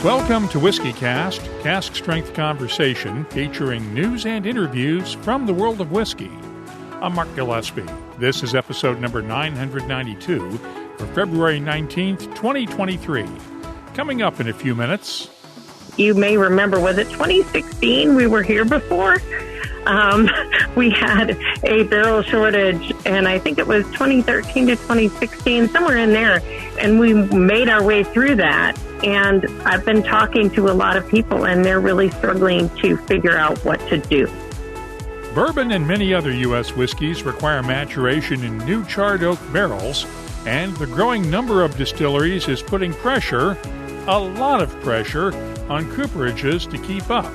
Welcome to WhiskyCast, cask strength conversation featuring news and interviews from the world of whiskey. I'm Mark Gillespie. This is episode number 992 for February 19th, 2023. Coming up in a few minutes. You may remember, was it 2016 we were here before? We had a barrel shortage, and I think it was 2013 to 2016, somewhere in there, and we made our way through that. And I've been talking to a lot of people, and they're really struggling to figure out what to do. Bourbon and many other U.S. whiskeys require maturation in new charred oak barrels, and the growing number of distilleries is putting pressure, a lot of pressure, on Cooperages to keep up.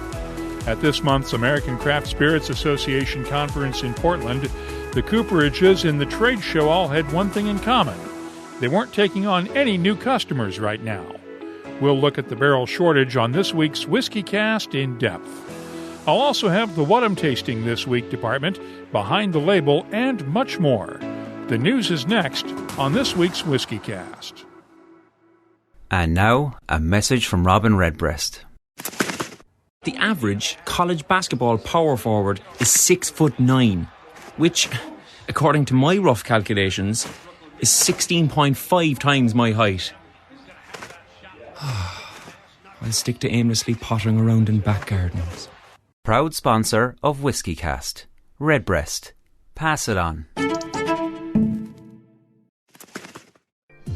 At this month's American Craft Spirits Association conference in Portland, the Cooperages in the trade show all had one thing in common. They weren't taking on any new customers right now. We'll look at the barrel shortage on this week's WhiskyCast In-Depth. I'll also have the What I'm Tasting This Week department, Behind the Label, and much more. The news is next on this week's WhiskyCast. And now, a message from Robin Redbreast. The average college basketball power forward is 6'9", which, according to my rough calculations, is 16.5 times my height. I'll stick to aimlessly pottering around in back gardens. Proud sponsor of WhiskyCast, Redbreast. Pass it on.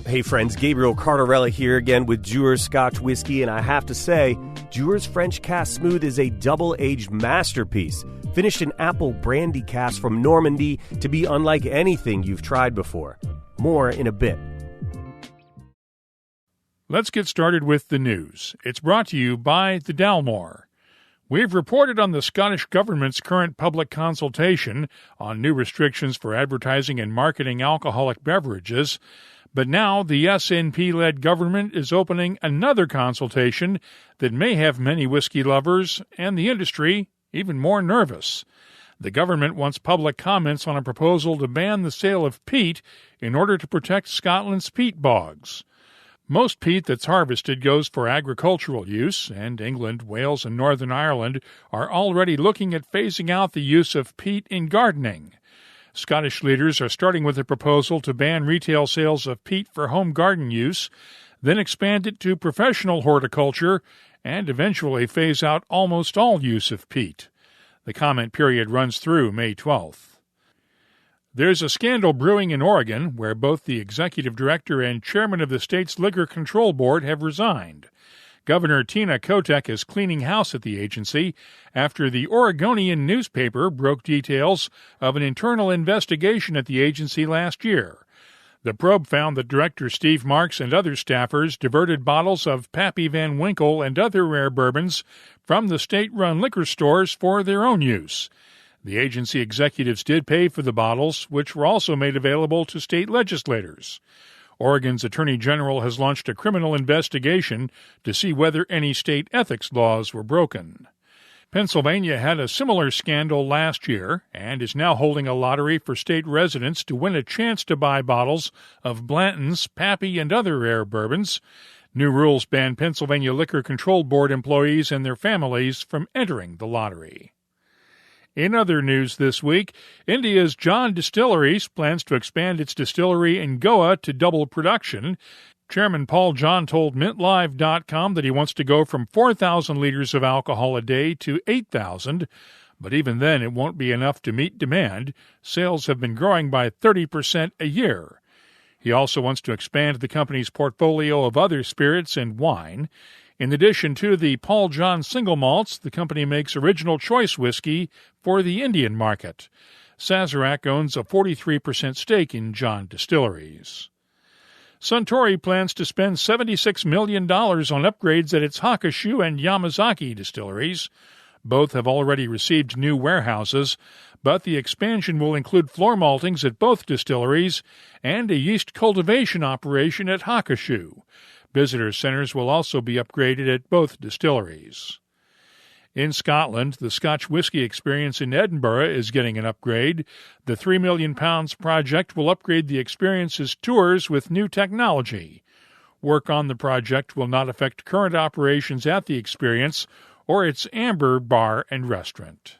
Hey friends, Gabriel Cardarella here again with Dewar's Scotch Whiskey, and I have to say, Dewar's French Cask Smooth is a double-aged masterpiece, finished in apple brandy cask from Normandy to be unlike anything you've tried before. More in a bit. Let's get started with the news. It's brought to you by the Dalmore. We've reported on the Scottish Government's current public consultation on new restrictions for advertising and marketing alcoholic beverages, but now the SNP-led government is opening another consultation that may have many whiskey lovers and the industry even more nervous. The government wants public comments on a proposal to ban the sale of peat in order to protect Scotland's peat bogs. Most peat that's harvested goes for agricultural use, and England, Wales, and Northern Ireland are already looking at phasing out the use of peat in gardening. Scottish leaders are starting with a proposal to ban retail sales of peat for home garden use, then expand it to professional horticulture, and eventually phase out almost all use of peat. The comment period runs through May 12th. There's a scandal brewing in Oregon where both the executive director and chairman of the state's Liquor Control Board have resigned. Governor Tina Kotek is cleaning house at the agency after the Oregonian newspaper broke details of an internal investigation at the agency last year. The probe found that Director Steve Marks and other staffers diverted bottles of Pappy Van Winkle and other rare bourbons from the state-run liquor stores for their own use. The agency executives did pay for the bottles, which were also made available to state legislators. Oregon's Attorney General has launched a criminal investigation to see whether any state ethics laws were broken. Pennsylvania had a similar scandal last year and is now holding a lottery for state residents to win a chance to buy bottles of Blanton's, Pappy, and other rare bourbons. New rules ban Pennsylvania Liquor Control Board employees and their families from entering the lottery. In other news this week, India's John Distilleries plans to expand its distillery in Goa to double production. Chairman Paul John told MintLive.com that he wants to go from 4,000 liters of alcohol a day to 8,000, but even then it won't be enough to meet demand. Sales have been growing by 30% a year. He also wants to expand the company's portfolio of other spirits and wine. In addition to the Paul John single malts, the company makes original choice whiskey for the Indian market. Sazerac owns a 43% stake in John Distilleries. Suntory plans to spend $76 million on upgrades at its Hakushu and Yamazaki distilleries. Both have already received new warehouses, but the expansion will include floor maltings at both distilleries and a yeast cultivation operation at Hakushu. Visitor centers will also be upgraded at both distilleries. In Scotland, the Scotch Whisky Experience in Edinburgh is getting an upgrade. The £3 million project will upgrade the experience's tours with new technology. Work on the project will not affect current operations at the Experience or its Amber bar and restaurant.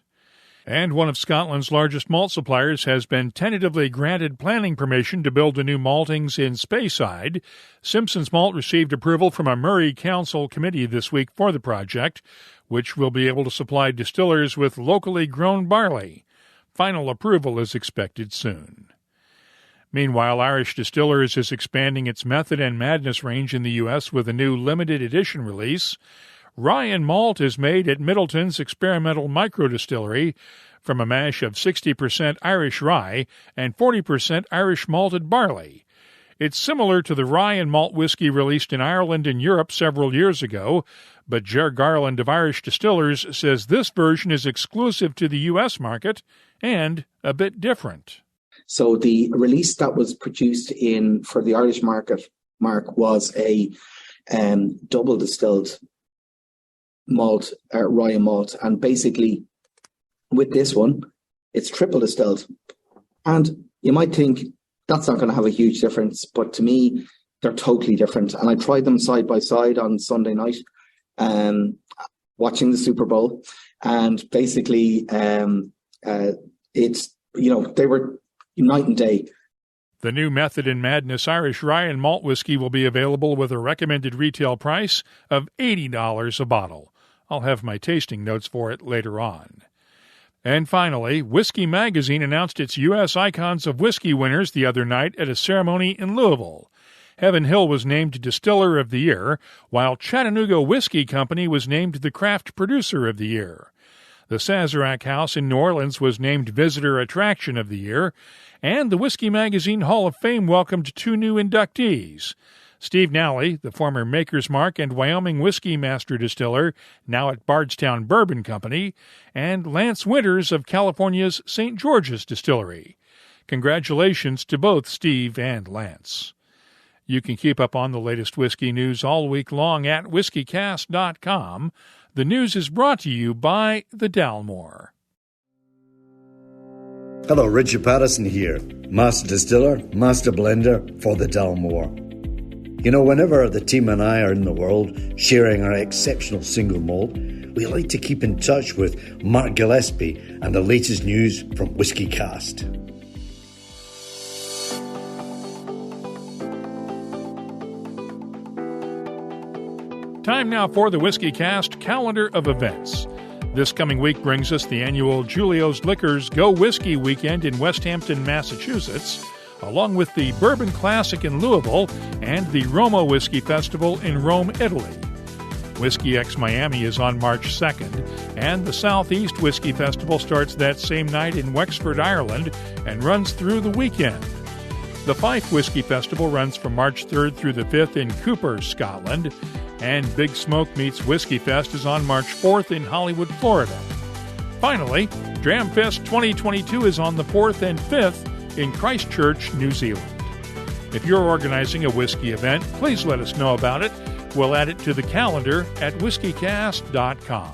And one of Scotland's largest malt suppliers has been tentatively granted planning permission to build a new maltings in Speyside. Simpson's Malt received approval from a Murray Council committee this week for the project, which will be able to supply distillers with locally grown barley. Final approval is expected soon. Meanwhile, Irish Distillers is expanding its Method and Madness range in the U.S. with a new limited edition release. Rye and malt is made at Middleton's experimental microdistillery from a mash of 60% Irish rye and 40% Irish malted barley. It's similar to the rye and malt whiskey released in Ireland and Europe several years ago, but Ger Garland of Irish Distillers says this version is exclusive to the U.S. market and a bit different. So the release that was produced for the Irish market, Mark, was a double distilled malt, rye and malt, and basically with this one it's triple distilled, and you might think that's not going to have a huge difference, but to me they're totally different. And I tried them side by side on Sunday night watching the Super Bowl, and basically it's, they were night and day. The new Method and Madness Irish Rye and Malt Whiskey will be available with a recommended retail price of $80 a bottle. I'll have my tasting notes for it later on. And finally, Whisky Magazine announced its U.S. Icons of Whiskey winners the other night at a ceremony in Louisville. Heaven Hill was named Distiller of the Year, while Chattanooga Whiskey Company was named the Craft Producer of the Year. The Sazerac House in New Orleans was named Visitor Attraction of the Year, and the Whisky Magazine Hall of Fame welcomed two new inductees. Steve Nally, the former Maker's Mark and Wyoming Whiskey Master Distiller, now at Bardstown Bourbon Company, and Lance Winters of California's St. George's Distillery. Congratulations to both Steve and Lance. You can keep up on the latest whiskey news all week long at whiskycast.com. The news is brought to you by the Dalmore. Hello, Richard Patterson here, Master Distiller, Master Blender for the Dalmore. Whenever the team and I are in the world sharing our exceptional single malt, we like to keep in touch with Mark Gillespie and the latest news from WhiskyCast. Time now for the WhiskyCast calendar of events. This coming week brings us the annual Julio's Liquors Go Whiskey Weekend in West Hampton, Massachusetts, along with the Bourbon Classic in Louisville and the Roma Whiskey Festival in Rome, Italy. Whiskey X Miami is on March 2nd, and the Southeast Whiskey Festival starts that same night in Wexford, Ireland, and runs through the weekend. The Fife Whiskey Festival runs from March 3rd through the 5th in Cooper, Scotland, and Big Smoke Meets Whiskey Fest is on March 4th in Hollywood, Florida. Finally, Dramfest 2022 is on the 4th and 5th in Christchurch, New Zealand. If you're organizing a whiskey event, please let us know about it. We'll add it to the calendar at whiskycast.com.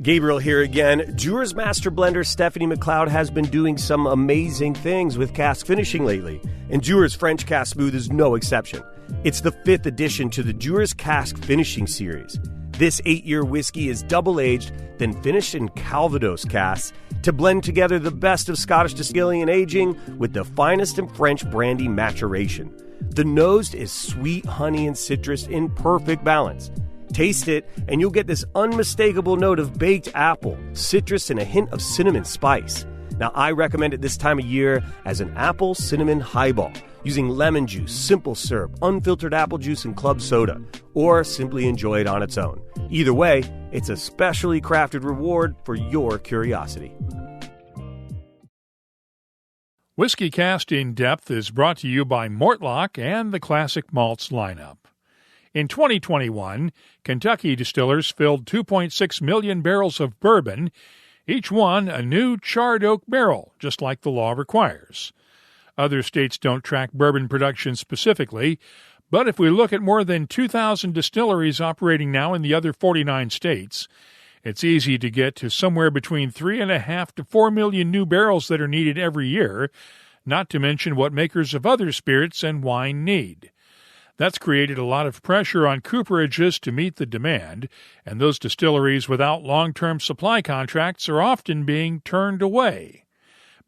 Gabriel here again. Dewar's Master Blender Stephanie McLeod has been doing some amazing things with cask finishing lately, and Dewar's French Cask Smooth is no exception. It's the 5th edition to the Dewar's Cask Finishing Series. This 8-year whiskey is double-aged, then finished in Calvados casks to blend together the best of Scottish distilling and aging with the finest in French brandy maturation. The nose is sweet honey and citrus in perfect balance. Taste it, and you'll get this unmistakable note of baked apple, citrus, and a hint of cinnamon spice. Now, I recommend it this time of year as an apple cinnamon highball, using lemon juice, simple syrup, unfiltered apple juice, and club soda, or simply enjoy it on its own. Either way, it's a specially crafted reward for your curiosity. WhiskyCast In-Depth is brought to you by Mortlock and the Classic Malts lineup. In 2021, Kentucky distillers filled 2.6 million barrels of bourbon, each one a new charred oak barrel, just like the law requires. Other states don't track bourbon production specifically, but if we look at more than 2,000 distilleries operating now in the other 49 states, it's easy to get to somewhere between 3.5 to 4 million new barrels that are needed every year, not to mention what makers of other spirits and wine need. That's created a lot of pressure on cooperages to meet the demand, and those distilleries without long-term supply contracts are often being turned away.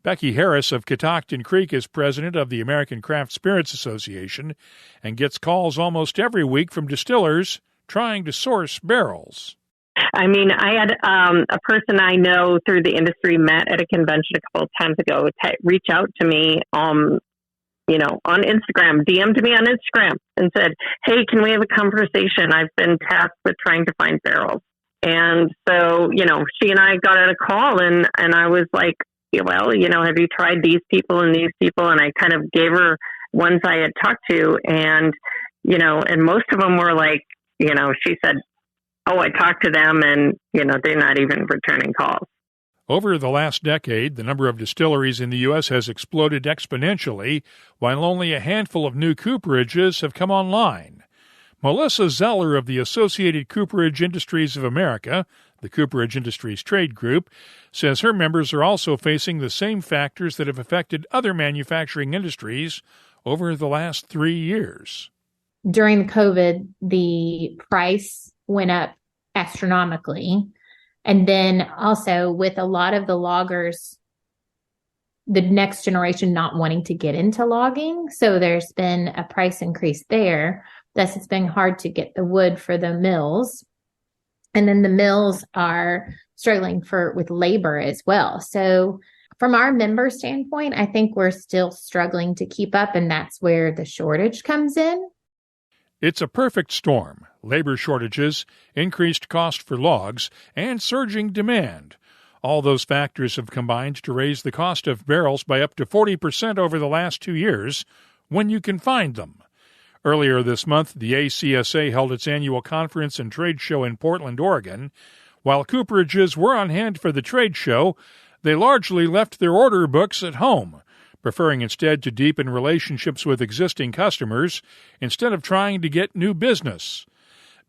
Becky Harris of Catoctin Creek is president of the American Craft Spirits Association and gets calls almost every week from distillers trying to source barrels. I mean, I had a person I know through the industry met at a convention a couple of times ago reach out to me on Instagram, DM'd me on Instagram and said, hey, can we have a conversation? I've been tasked with trying to find barrels. And so, she and I got on a call and I was like, well, have you tried these people and these people? And I kind of gave her ones I had talked to and most of them were like, she said, oh, I talked to them and, they're not even returning calls. Over the last decade, the number of distilleries in the U.S. has exploded exponentially, while only a handful of new cooperages have come online. Melissa Zeller of the Associated Cooperage Industries of America, the Cooperage Industries Trade Group, says her members are also facing the same factors that have affected other manufacturing industries over the last 3 years. During COVID, the price went up astronomically. And then also with a lot of the loggers, the next generation not wanting to get into logging. So there's been a price increase there. Thus, it's been hard to get the wood for the mills. And then the mills are struggling with labor as well. So from our member standpoint, I think we're still struggling to keep up. And that's where the shortage comes in. It's a perfect storm. Labor shortages, increased cost for logs, and surging demand. All those factors have combined to raise the cost of barrels by up to 40% over the last 2 years, when you can find them. Earlier this month, the ACSA held its annual conference and trade show in Portland, Oregon. While cooperages were on hand for the trade show, they largely left their order books at home, preferring instead to deepen relationships with existing customers instead of trying to get new business.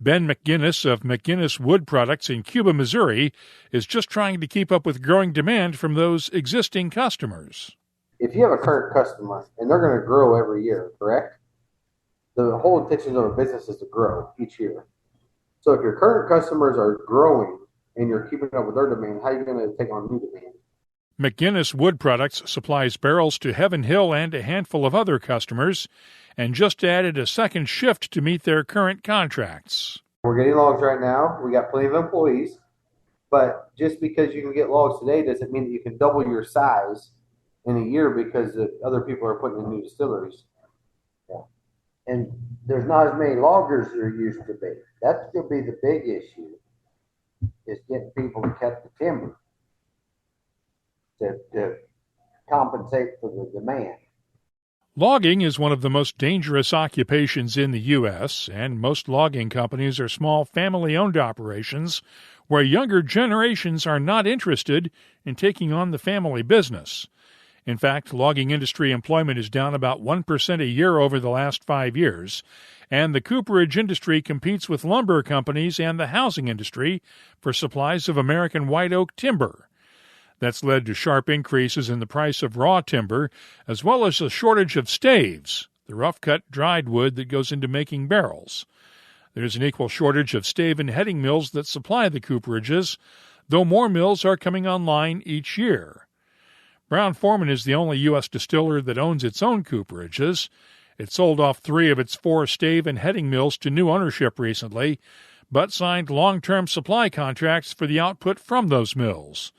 Ben McGinnis of McGinnis Wood Products in Cuba, Missouri, is just trying to keep up with growing demand from those existing customers. If you have a current customer, and they're going to grow every year, correct? The whole intention of a business is to grow each year. So if your current customers are growing and you're keeping up with their demand, how are you going to take on new demand? McGinnis Wood Products supplies barrels to Heaven Hill and a handful of other customers, and just added a second shift to meet their current contracts. We're getting logs right now. We got plenty of employees, but just because you can get logs today doesn't mean that you can double your size in a year because other people are putting in new distilleries. Yeah. And there's not as many loggers there used to be. That's going to be the big issue, is getting people to cut the timber to compensate for the demand. Logging is one of the most dangerous occupations in the U.S., and most logging companies are small family-owned operations where younger generations are not interested in taking on the family business. In fact, logging industry employment is down about 1% a year over the last 5 years, and the cooperage industry competes with lumber companies and the housing industry for supplies of American white oak timber. That's led to sharp increases in the price of raw timber, as well as a shortage of staves, the rough-cut dried wood that goes into making barrels. There's an equal shortage of stave and heading mills that supply the cooperages, though more mills are coming online each year. Brown-Forman is the only U.S. distiller that owns its own cooperages. It sold off 3 of its 4 stave and heading mills to new ownership recently, but signed long-term supply contracts for the output from those mills.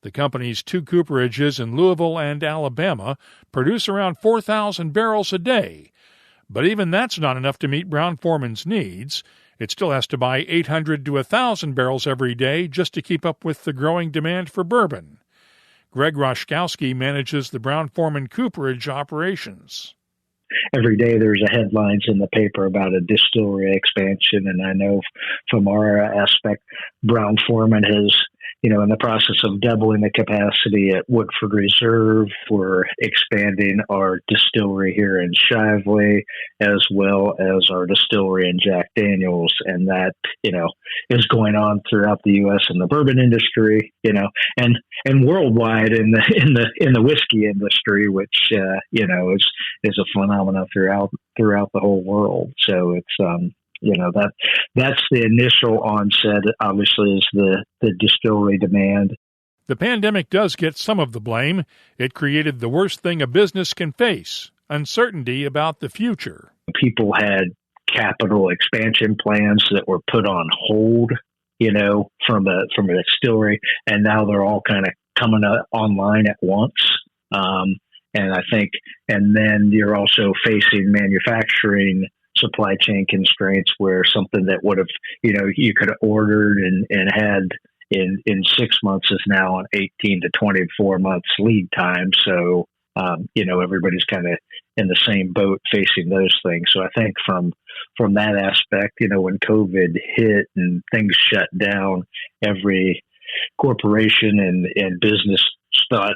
The company's 2 cooperages in Louisville and Alabama produce around 4,000 barrels a day. But even that's not enough to meet Brown-Forman's needs. It still has to buy 800 to 1,000 barrels every day just to keep up with the growing demand for bourbon. Greg Roszkowski manages the Brown-Forman cooperage operations. Every day there's a headlines in the paper about a distillery expansion, and I know from our aspect, Brown-Forman has in the process of doubling the capacity at Woodford Reserve. We're expanding our distillery here in Shively, as well as our distillery in Jack Daniels, and that is going on throughout the U.S. in the bourbon industry, and worldwide in the whiskey industry, which is a phenomenon throughout the whole world. So it's that's the initial onset, obviously, is the distillery demand. The pandemic does get some of the blame. It created the worst thing a business can face, uncertainty about the future. People had capital expansion plans that were put on hold, from a distillery, and now they're all kind of coming online at once. And I think, and then you're also facing manufacturing supply chain constraints where something that would have, you could have ordered and had in 6 months is now an 18 to 24 months lead time. So, everybody's kind of in the same boat facing those things. So I think from that aspect, when COVID hit and things shut down, every corporation and business thought,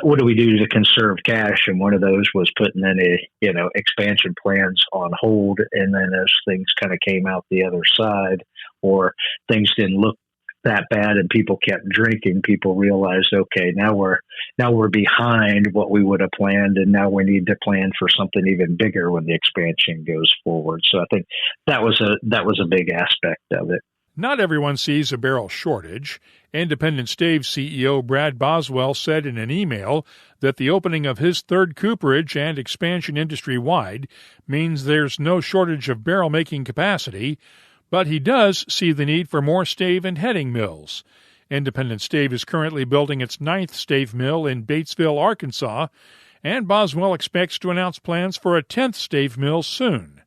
what do we do to conserve cash? And one of those was putting any, expansion plans on hold. And then as things kind of came out the other side, or things didn't look that bad and people kept drinking, people realized, okay, now we're behind what we would have planned, and now we need to plan for something even bigger when the expansion goes forward. So I think that was a big aspect of it. Not everyone sees a barrel shortage. Independent Stave CEO Brad Boswell said in an email that the opening of his third cooperage and expansion industry-wide means there's no shortage of barrel-making capacity, but he does see the need for more stave and heading mills. Independent Stave is currently building its 9th stave mill in Batesville, Arkansas, and Boswell expects to announce plans for a 10th stave mill soon.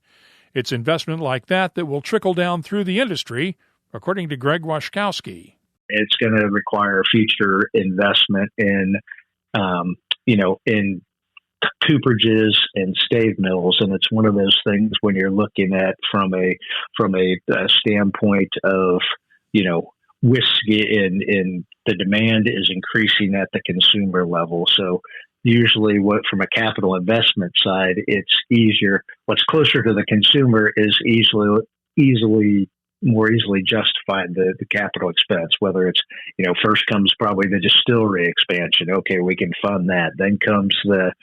It's investment like that will trickle down through the industry, according to Greg Washkowski. It's going to require future investment in cooperages and stave mills, and it's one of those things when you're looking at from a standpoint of whiskey, and the demand is increasing at the consumer level. So usually, from a capital investment side, it's easier. What's closer to the consumer is more easily justified the capital expense, whether it's, first comes probably the distillery expansion. Okay, we can fund that. Then comes the,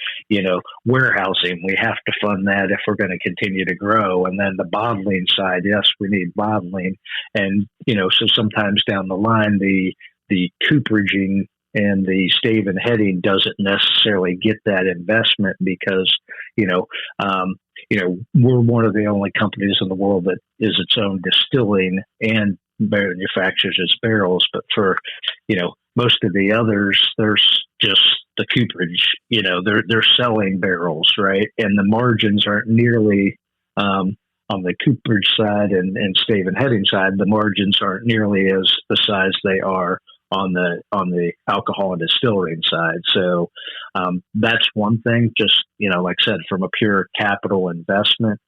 warehousing. We have to fund that if we're going to continue to grow. And then the bottling side, yes, we need bottling. And, so sometimes down the line, the cooperaging and the stave and heading doesn't necessarily get that investment because, we're one of the only companies in the world that is its own distilling and manufactures its barrels. But for, most of the others, there's just the cooperage, they're selling barrels, right? And the margins aren't nearly, on the cooperage side and stave and heading side, the margins aren't nearly as the size they are on the alcohol and distilling side. So that's one thing, just, like I said, from a pure capital investment,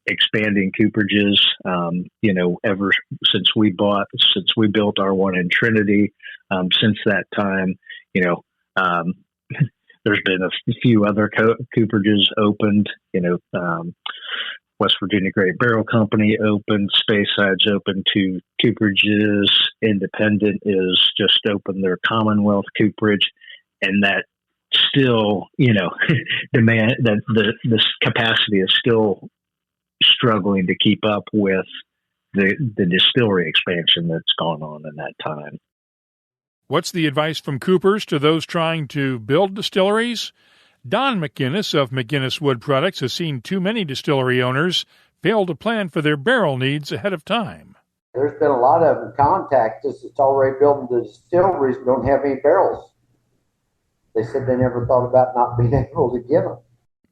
expanding cooperages, ever since we built our one in Trinity, since that time, there's been a few other cooperages opened, West Virginia Great Barrel Company opened, Spayside's opened 2 cooperages, Independent is just opened their Commonwealth cooperage, and that still, demand that this capacity is still struggling to keep up with the distillery expansion that's gone on in that time. What's the advice from Coopers to those trying to build distilleries? Don McGinnis of McGinnis Wood Products has seen too many distillery owners fail to plan for their barrel needs ahead of time. There's been a lot of them contact us that's already building the distilleries and don't have any barrels. They said they never thought about not being able to get them.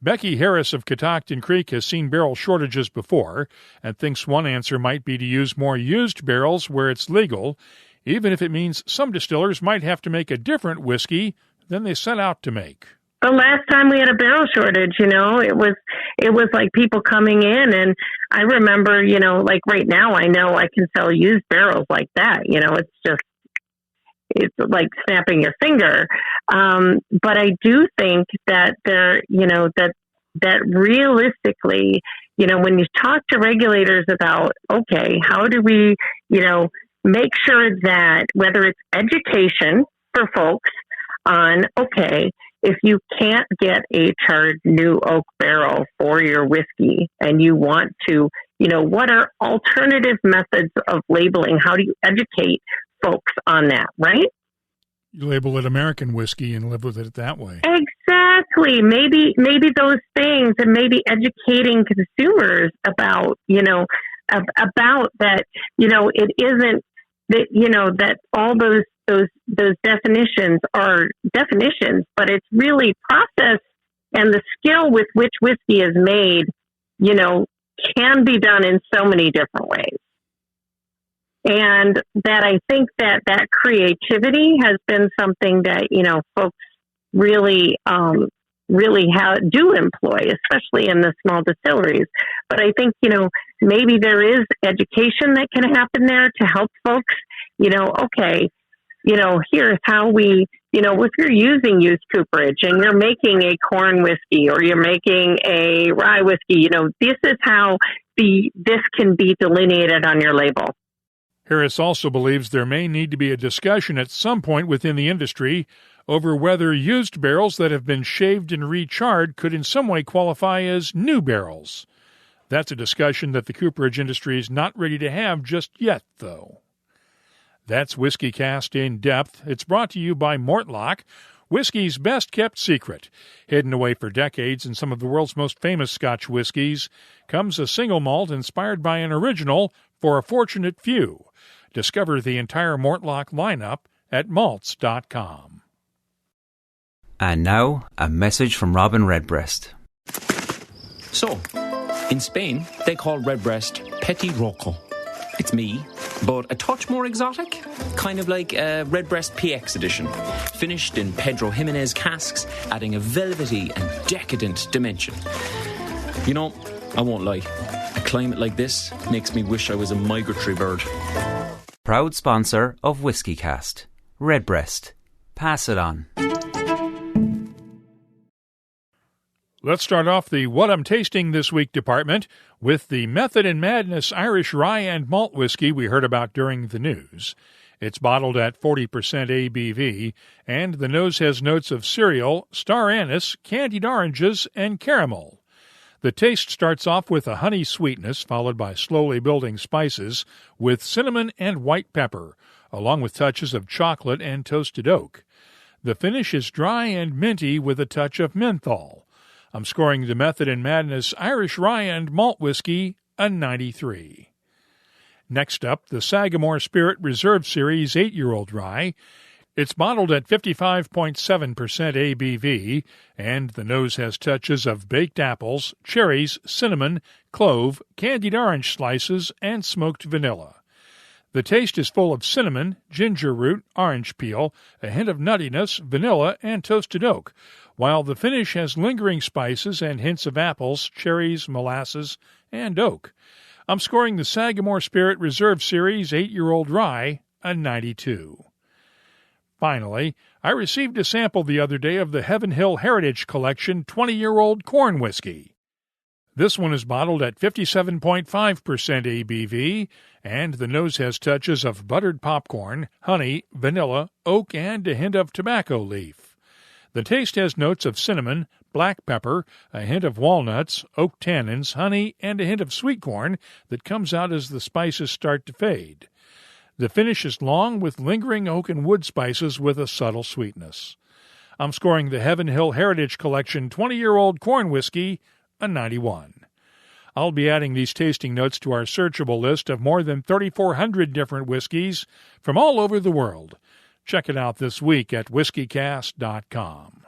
Becky Harris of Catoctin Creek has seen barrel shortages before and thinks one answer might be to use more used barrels where it's legal, even if it means some distillers might have to make a different whiskey than they set out to make. The last time we had a barrel shortage, it was like people coming in, and I remember, like right now I know I can sell used barrels like that. It's just it's like snapping your finger. But I do think that that realistically, when you talk to regulators about, okay, how do we, make sure that whether it's education for folks on, okay, if you can't get a charred new oak barrel for your whiskey and you want to, what are alternative methods of labeling? How do you educate folks on that, right? You label it American whiskey and live with it that way. Exactly. Maybe those things, and maybe educating consumers about, about that, it isn't that, that all those definitions are definitions, but it's really process and the skill with which whiskey is made, can be done in so many different ways. And that I think that creativity has been something that, folks really do employ, especially in the small distilleries. But I think, maybe there is education that can happen there to help folks, okay, here's how we, if you're using used cooperage and you're making a corn whiskey or you're making a rye whiskey, this is how this can be delineated on your label. Harris also believes there may need to be a discussion at some point within the industry over whether used barrels that have been shaved and recharred could in some way qualify as new barrels. That's a discussion that the cooperage industry is not ready to have just yet, though. That's WhiskyCast In-Depth. It's brought to you by Mortlach, whiskey's best-kept secret. Hidden away for decades in some of the world's most famous Scotch whiskies comes a single malt inspired by an original for a fortunate few. Discover the entire Mortlach lineup at malts.com. And now, a message from Robin Redbreast. So, in Spain, they call Redbreast Petit Roco. It's me, but a touch more exotic. Kind of like a Redbreast PX edition. Finished in Pedro Jimenez casks, adding a velvety and decadent dimension. I won't lie. A climate like this makes me wish I was a migratory bird. Proud sponsor of WhiskyCast. Redbreast. Pass it on. Let's start off the What I'm Tasting This Week department with the Method and Madness Irish Rye and Malt Whiskey we heard about during the news. It's bottled at 40% ABV, and the nose has notes of cereal, star anise, candied oranges, and caramel. The taste starts off with a honey sweetness, followed by slowly building spices with cinnamon and white pepper, along with touches of chocolate and toasted oak. The finish is dry and minty with a touch of menthol. I'm scoring the Method and Madness Irish Rye and Malt Whiskey a 93. Next up, the Sagamore Spirit Reserve Series 8-year-old rye. It's bottled at 55.7% ABV, and the nose has touches of baked apples, cherries, cinnamon, clove, candied orange slices, and smoked vanilla. The taste is full of cinnamon, ginger root, orange peel, a hint of nuttiness, vanilla, and toasted oak, while the finish has lingering spices and hints of apples, cherries, molasses, and oak. I'm scoring the Sagamore Spirit Reserve Series 8-year-old rye a 92. Finally, I received a sample the other day of the Heaven Hill Heritage Collection 20-year-old corn whiskey. This one is bottled at 57.5% ABV, and the nose has touches of buttered popcorn, honey, vanilla, oak, and a hint of tobacco leaf. The taste has notes of cinnamon, black pepper, a hint of walnuts, oak tannins, honey, and a hint of sweet corn that comes out as the spices start to fade. The finish is long with lingering oak and wood spices with a subtle sweetness. I'm scoring the Heaven Hill Heritage Collection 20-year-old corn whiskey a 91. I'll be adding these tasting notes to our searchable list of more than 3,400 different whiskeys from all over the world. Check it out this week at whiskycast.com.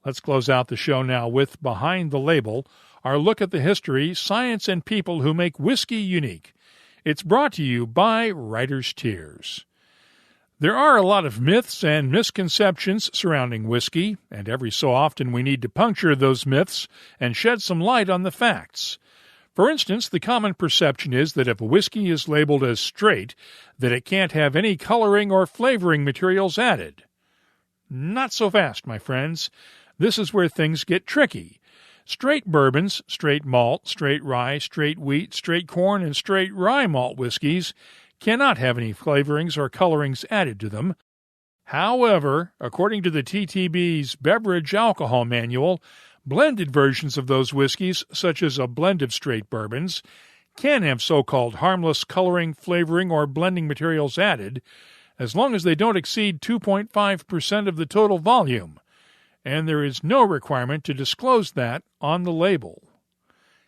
Let's close out the show now with Behind the Label, our look at the history, science, and people who make whiskey unique. It's brought to you by Writer's Tears. There are a lot of myths and misconceptions surrounding whiskey, and every so often we need to puncture those myths and shed some light on the facts. For instance, the common perception is that if a whiskey is labeled as straight, that it can't have any coloring or flavoring materials added. Not so fast, my friends. This is where things get tricky. Straight bourbons, straight malt, straight rye, straight wheat, straight corn, and straight rye malt whiskeys cannot have any flavorings or colorings added to them. However, according to the TTB's Beverage Alcohol Manual, blended versions of those whiskeys, such as a blend of straight bourbons, can have so-called harmless coloring, flavoring, or blending materials added, as long as they don't exceed 2.5% of the total volume, and there is no requirement to disclose that on the label.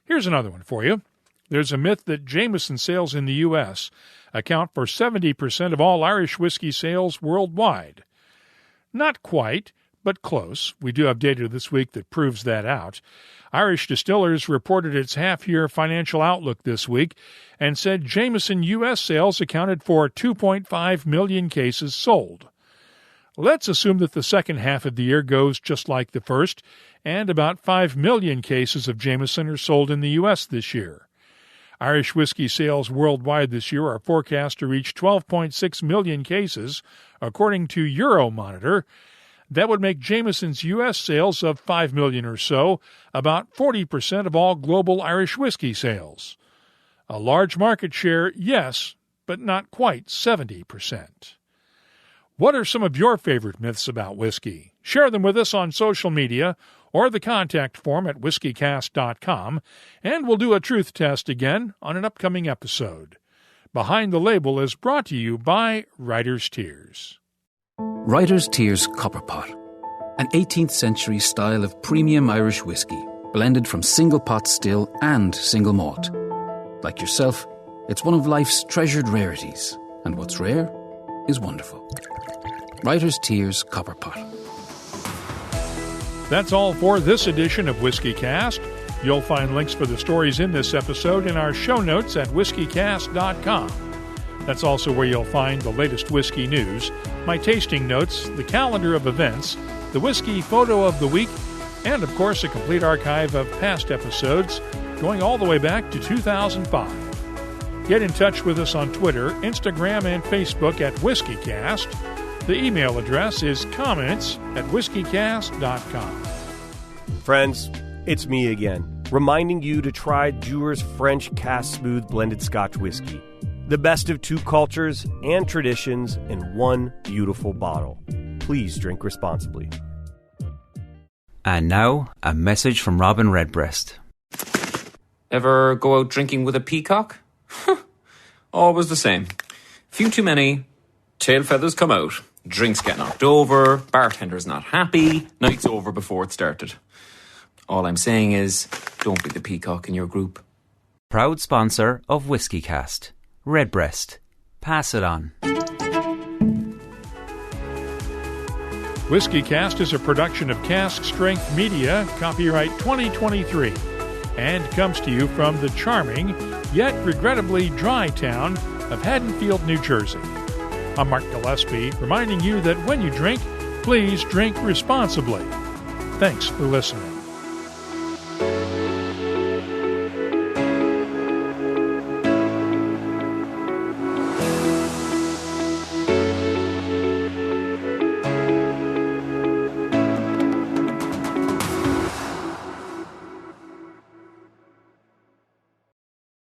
Here's another one for you. There's a myth that Jameson sales in the U.S. account for 70% of all Irish whiskey sales worldwide. Not quite, but close. We do have data this week that proves that out. Irish Distillers reported its half-year financial outlook this week and said Jameson U.S. sales accounted for 2.5 million cases sold. Let's assume that the second half of the year goes just like the first, and about 5 million cases of Jameson are sold in the U.S. this year. Irish whiskey sales worldwide this year are forecast to reach 12.6 million cases, according to Euromonitor. That would make Jameson's U.S. sales of 5 million or so about 40% of all global Irish whiskey sales. A large market share, yes, but not quite 70%. What are some of your favorite myths about whiskey? Share them with us on social media or the contact form at whiskycast.com, and we'll do a truth test again on an upcoming episode. Behind the Label is brought to you by Writer's Tears. Writer's Tears Copper Pot, an 18th century style of premium Irish whiskey, blended from single pot still and single malt. Like yourself, it's one of life's treasured rarities, and what's rare is wonderful. Writer's Tears Copper Pot. That's all for this edition of WhiskyCast. You'll find links for the stories in this episode in our show notes at whiskycast.com. That's also where you'll find the latest whiskey news, my tasting notes, the calendar of events, the whiskey photo of the week, and, of course, a complete archive of past episodes going all the way back to 2005. Get in touch with us on Twitter, Instagram, and Facebook at WhiskyCast. The email address is comments@whiskycast.com. Friends, it's me again, reminding you to try Dewar's French Cask Smooth Blended Scotch Whiskey. The best of two cultures and traditions in one beautiful bottle. Please drink responsibly. And now, a message from Robin Redbreast. Ever go out drinking with a peacock? Always the same. Few too many, tail feathers come out, drinks get knocked over, bartender's not happy, night's over before it started. All I'm saying is, don't be the peacock in your group. Proud sponsor of WhiskyCast. Redbreast. Pass it on. WhiskyCast is a production of Cask Strength Media, copyright 2023, and comes to you from the charming, yet regrettably dry town of Haddonfield, New Jersey. I'm Mark Gillespie, reminding you that when you drink, please drink responsibly. Thanks for listening.